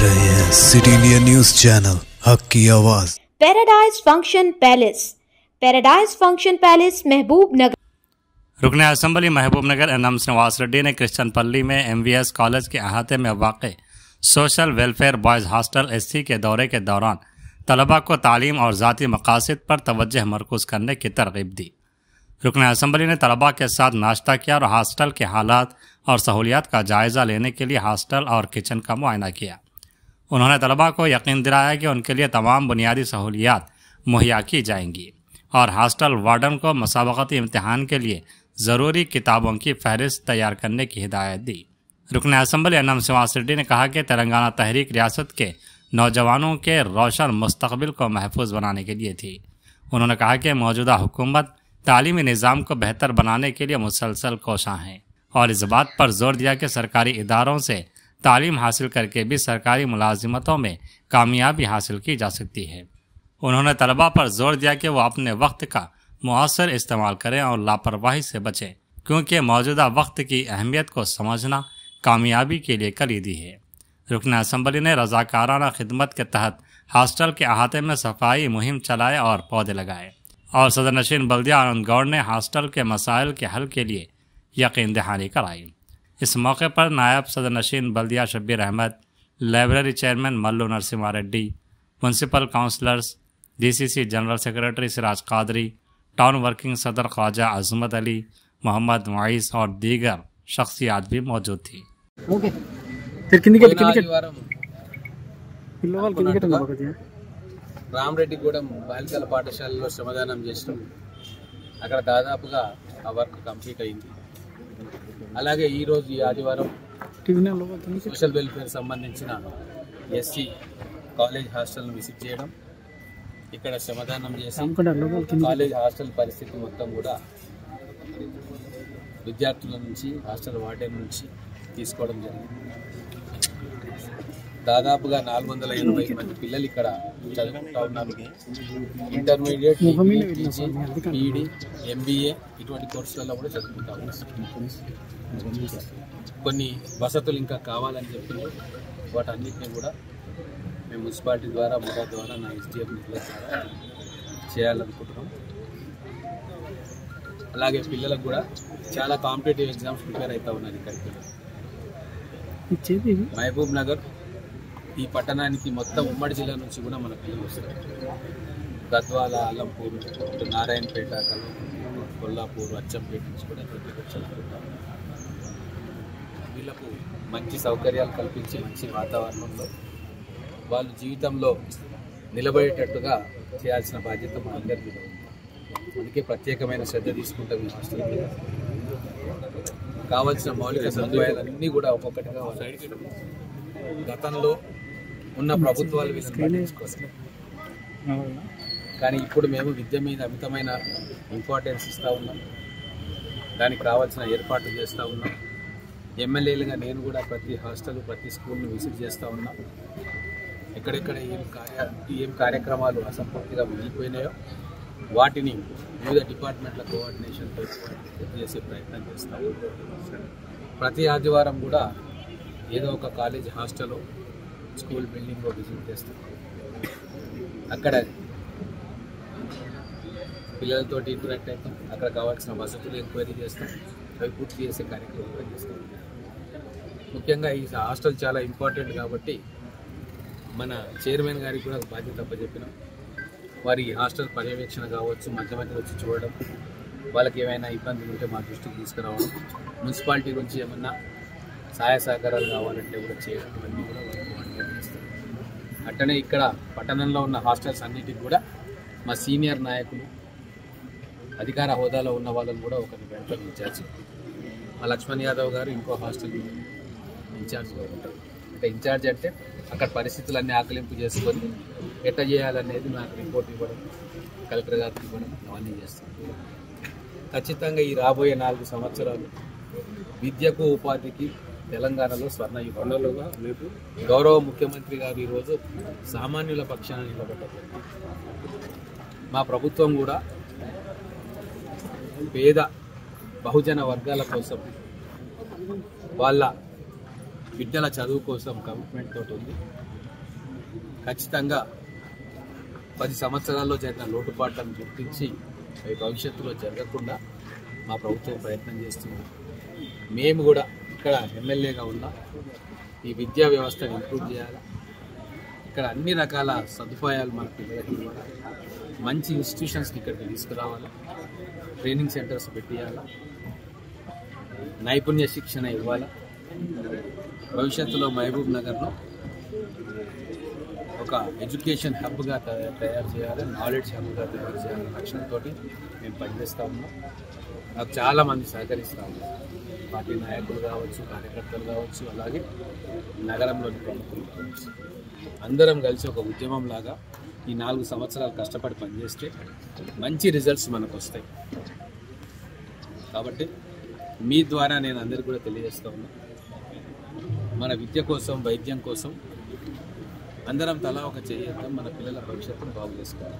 रहे हैं city India news channel हक की आवाज। पैराडाइज फंक्शन पैलेस महबूब नगर। रुकन असम्बली महबूब नगर एनएम श्रीनिवास रेड्डी ने क्रिश्चियनपल्ली में एमवीएस कॉलेज के अहाते में वाक़ social welfare boys hostel SC के दौरे के दौरान तलबा को तालीम और ज़ाती मकासद पर तवज्जो मरकूज़ करने की तरग़ीब दी। रुकन असम्बली ने तलबा के साथ नाश्ता किया और हॉस्टल के हालात और सहूलियात का जायज़ा लेने के लिए हॉस्टल और किचन का मुआयना किया। उन्होंने तलबा को यकीन दिलाया कि उनके लिए तमाम बुनियादी सहूलियात मुहैया की जाएंगी और हॉस्टल वार्डन को मुसाबक़ती इम्तिहान के लिए ज़रूरी किताबों की फहरिस्त तैयार करने की हिदायत दी। रुकन असम्बली एनएम श्रीनिवास रेड्डी ने कहा कि तेलंगाना तहरीक रियासत के नौजवानों के रोशन मुस्तकबिल को महफूज बनाने के लिए थी। उन्होंने कहा कि मौजूदा हुकूमत तालीमी निज़ाम को बेहतर बनाने के लिए मुसलसल कोशां हैं और इस बात पर जोर दिया कि सरकारी इदारों से तालीम हासिल करके भी सरकारी मुलाजिमतों में कामयाबी हासिल की जा सकती है। उन्होंने तलबा पर जोर दिया कि वो अपने वक्त का मुअस्सर इस्तेमाल करें और लापरवाही से बचें, क्योंकि मौजूदा वक्त की अहमियत को समझना कामयाबी के लिए कलीदी है। रुकन असम्बली ने रज़ाकाराना खिदमत के तहत हॉस्टल के अहाते में सफाई मुहिम चलाए और पौधे लगाए और सदर नशीन बल्दिया आनंद गौड़ ने हॉस्टल के मसाइल के हल के लिए यकीन दहानी कराई। इस मौके पर नायब सदर नशीन बल्दिया Shabbir Ahmed, library chairman Mallu Narasimha Reddy, municipal councillors, DCC general secretary Siraj Qadri, town working सदर ख्वाजा अजमत अली, मोहम्मद मुईस और दीगर शख्सियात भी मौजूद थी। రామరెడ్డిగూడెం బాలికల పాఠశాలలో శ్రమదానం చేసినాం. అక్కడ దాదాపుగా ఆ వర్క్ కంప్లీట్ అయింది. అలాగే ఈరోజు ఈ ఆదివారం సోషల్ వెల్ఫేర్ సంబంధించిన ఎస్సీ కాలేజ్ హాస్టల్ను విజిట్ చేయడం, ఇక్కడ శ్రమదానం చేసి కాలేజ్ హాస్టల్ పరిస్థితి మొత్తం కూడా విద్యార్థుల నుంచి హాస్టల్ వార్డెన్ నుంచి తీసుకోవడం జరిగింది. దాదాపుగా 480 మంది పిల్లలు ఇక్కడ చదువుకుంటా ఉన్నారు. ఇంటర్మీడియట్, పీజీ, పీఈడి, ఎంబీఏ ఇటువంటి కోర్సులలో కూడా చదువుకుంటా ఉన్నారు. కొన్ని వసతులు ఇంకా కావాలని చెప్పి వాటన్నిటిని కూడా మేము మున్సిపాలిటీ ద్వారా ముఠా ద్వారా నా ఎస్డిఎఫ్ నిధుల ద్వారా చేయాలనుకుంటున్నాం. అలాగే పిల్లలకు కూడా చాలా కాంపిటేటివ్ ఎగ్జామ్స్ ప్రిపేర్ అవుతూ ఉన్నారు. ఇక్కడికి మహబూబ్ నగర్ ఈ పట్టణానికి మొత్తం ఉమ్మడి జిల్లా నుంచి కూడా మన పిల్లలు వస్తారు. గద్వాల, అల్లంపూర్, నారాయణపేట, కొల్లాపూర్, అచ్చంపేట నుంచి కూడా చదువుకుంటారు. వీళ్ళకు మంచి సౌకర్యాలు కల్పించి మంచి వాతావరణంలో వాళ్ళు జీవితంలో నిలబడేటట్టుగా చేయాల్సిన బాధ్యత మా అందరి మీద ఉంది. అందుకే ప్రత్యేకమైన శ్రద్ధ తీసుకుంటాం. ఈ హాస్టల్ మీద కావాల్సిన మౌలిక సదుపాయాలన్నీ కూడా ఒక్కొక్కటిగా గతంలో ఉన్న ప్రభుత్వాలు వీళ్ళని పట్టించుకోవాలి. కానీ ఇప్పుడు మేము విద్య మీద అమితమైన ఇంపార్టెన్స్ ఇస్తూ ఉన్నాం. దానికి కావాల్సిన ఏర్పాట్లు చేస్తూ ఉన్నాం. ఎమ్మెల్యేలుగా నేను కూడా ప్రతి హాస్టల్, ప్రతి స్కూల్ను విజిట్ చేస్తూ ఉన్నాం. ఎక్కడెక్కడ ఏం కార్యక్రమాలు అసంపూర్తిగా మిగిలిపోయినాయో వాటిని వివిధ డిపార్ట్మెంట్ల కోఆర్డినేషన్తో చేసే ప్రయత్నం చేస్తాం. ప్రతి ఆదివారం కూడా ఏదో ఒక కాలేజ్ హాస్టల్, స్కూల్ బిల్డింగ్లో విజిట్ చేస్తాం. అక్కడ పిల్లలతోటి ఇంటరాక్ట్ అవుతాం. అక్కడ కావాల్సిన వసతులు ఎంక్వైరీ చేస్తాం. అవి పూర్తి చేసే కార్యక్రమాలు చేస్తాం. ముఖ్యంగా ఈ హాస్టల్ చాలా ఇంపార్టెంట్ కాబట్టి మన చైర్మన్ గారికి కూడా బాధ్యత అప్పచెప్పినాం. వారి హాస్టల్ పర్యవేక్షణ కావచ్చు, మధ్య మధ్య వచ్చి చూడడం, వాళ్ళకి ఏమైనా ఇబ్బందులు ఉంటే మా దృష్టికి తీసుకురావడం, మున్సిపాలిటీ నుంచి ఏమన్నా సహాయ సహకారాలు కావాలంటే కూడా చేయడం, ఇవన్నీ కూడా వాళ్ళు కోఆర్డినేట్ చేస్తారు. అట్టనే ఇక్కడ పట్టణంలో ఉన్న హాస్టల్స్ అన్నిటికి కూడా మా సీనియర్ నాయకులు, అధికార హోదాలో ఉన్న వాళ్ళని కూడా ఒకరిని పెడతారు ఇన్ఛార్జ్. మా లక్ష్మణ్ యాదవ్ గారు ఇంకో హాస్టల్ ఇన్ఛార్జ్గా ఉంటారు. అంటే ఇన్ఛార్జ్ అంటే అక్కడ పరిస్థితులన్నీ ఆకలింపు చేసుకొని ఎట్లా చేయాలనేది నాకు రిపోర్ట్ ఇవ్వడం, కలెక్టర్ గారికి ఇవ్వడం, అవన్నీ చేస్తాం. ఖచ్చితంగా ఈ రాబోయే 4 సంవత్సరాలు విద్యకు, ఉపాధికి తెలంగాణలో స్వర్ణయుగంగా గౌరవ ముఖ్యమంత్రి గారు ఈరోజు సామాన్యుల పక్షాన నిలబడ్డారు. మా ప్రభుత్వం కూడా పేద బహుజన వర్గాల కోసం వాళ్ళ బిడ్డల చదువు కోసం కమిట్మెంట్ తోటి ఉంది. ఖచ్చితంగా 10 సంవత్సరాల్లో జరిగిన లోటుపాట్లను గుర్తించి అవి భవిష్యత్తులో జరగకుండా మా ప్రభుత్వం ప్రయత్నం చేస్తుంది. మేము కూడా ఇక్కడ ఎమ్మెల్యేగా ఉన్న ఈ విద్యా వ్యవస్థను ఇంప్రూవ్ చేయాలి. ఇక్కడ అన్ని రకాల సదుపాయాలు మన పిల్లలకి ఇవ్వాలి. మంచి ఇన్స్టిట్యూషన్స్కి ఇక్కడికి తీసుకురావాలి. ట్రైనింగ్ సెంటర్స్ పెట్టియాలి. నైపుణ్య శిక్షణ ఇవ్వాలి. భవిష్యత్తులో మహబూబ్ నగర్లో ఒక ఎడ్యుకేషన్ హబ్గా తయారు చేయాలి, నాలెడ్జ్ హబ్గా తయారు చేయాలనే లక్ష్యంతో మేము పనిచేస్తూ ఉన్నాం. నాకు చాలామంది సహకరిస్తూ ఉన్నారు. పార్టీ నాయకులు కావచ్చు, కార్యకర్తలు కావచ్చు, అలాగే నగరంలోని ప్రముఖులు కావచ్చు. అందరం కలిసి ఒక ఉద్యమంలాగా ఈ 4 సంవత్సరాలు కష్టపడి పనిచేస్తే మంచి రిజల్ట్స్ మనకు వస్తాయి. కాబట్టి మీ ద్వారా నేను అందరికీ కూడా తెలియజేస్తూ ఉన్నా, మన విద్య కోసం, వైద్యం కోసం అందరం తలా ఒక చేద్దాం. మన పిల్లల భవిష్యత్తును బాగు చేసుకోవాలి.